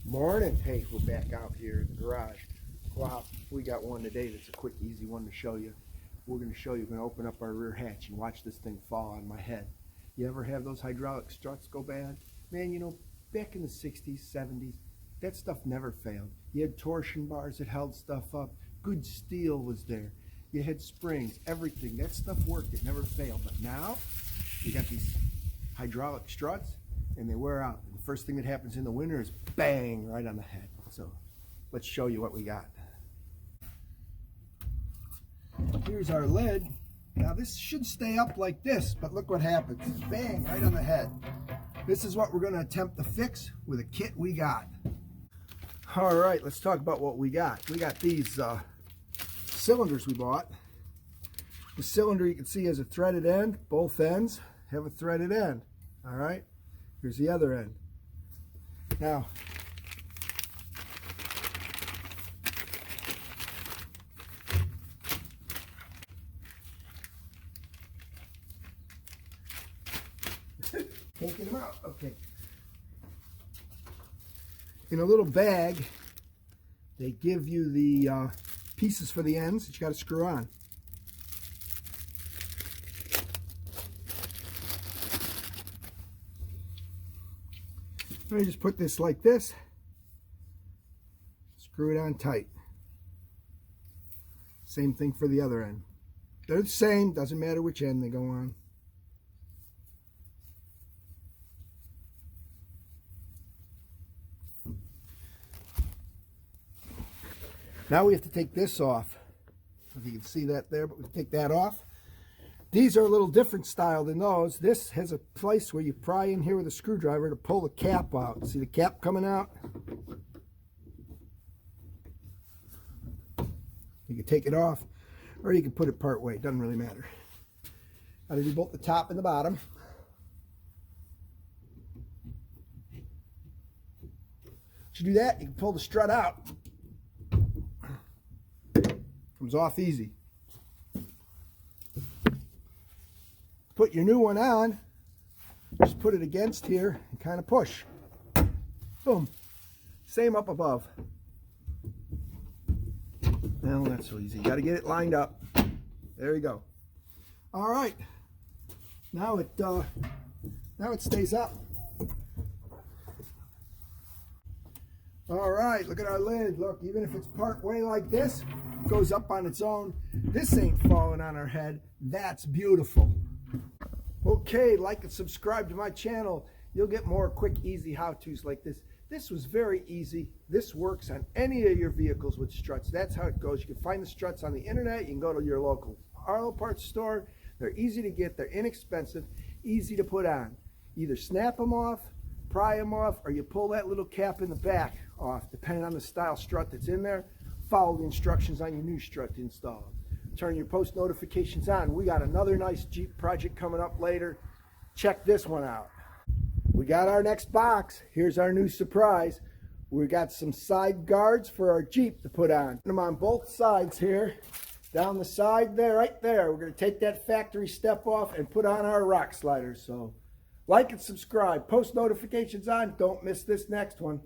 Morning. Hey, we're back out here in the garage. Wow, we got one today that's a quick, easy one to show you. We're going to show you, we're going to open up our rear hatch and watch this thing fall on my head. You ever have those hydraulic struts go bad? Man, you know, back in the 60s, 70s, that stuff never failed. You had torsion bars that held stuff up. Good steel was there. You had springs, everything. That stuff worked. It never failed. But now, you got these hydraulic struts, and they wear out. And the first thing that happens in the winter is bang, right on the head. So let's show you what we got. Here's our lid. Now this should stay up like this, but look what happens. Bang, right on the head. This is what we're going to attempt to fix with a kit we got. All right, let's talk about what we got. We got these cylinders we bought. The cylinder, you can see, has a threaded end. Both ends have a threaded end. All right, here's the other end. Now, can't get them out. Okay. In a little bag, they give you the pieces for the ends that you got to screw on. I just put this like this, screw it on tight. Same thing for the other end. They're the same, doesn't matter which end they go on. Now we have to take this off. If you can see that there, but we take that off. These are a little different style than those. This has a place where you pry in here with a screwdriver to pull the cap out. See the cap coming out? You can take it off, or you can put it part way. It doesn't really matter. Got to do both the top and the bottom. Once you do that, you can pull the strut out. Comes off easy. Put your new one on, just put it against here and kind of push. Boom. Same up above. Well, that's so easy. You got to get it lined up. There you go. All right. Now it stays up. All right, look at our lid. Look, even if it's part way like this, it goes up on its own. This ain't falling on our head. That's beautiful. Okay, like and subscribe to my channel. You'll get more quick, easy how-tos like this. This was very easy. This works on any of your vehicles with struts. That's how it goes. You can find the struts on the internet. You can go to your local auto parts store. They're easy to get. They're inexpensive, easy to put on. Either snap them off, pry them off, or you pull that little cap in the back off, depending on the style strut that's in there. Follow the instructions on your new strut to install. Turn your post notifications on. We got another nice Jeep project coming up later. Check this one out. We got our next box. Here's our new surprise. We got some side guards for our Jeep to put on. Put them on both sides here. Down the side there, right there. We're going to take that factory step off and put on our rock sliders. So like and subscribe. Post notifications on. Don't miss this next one.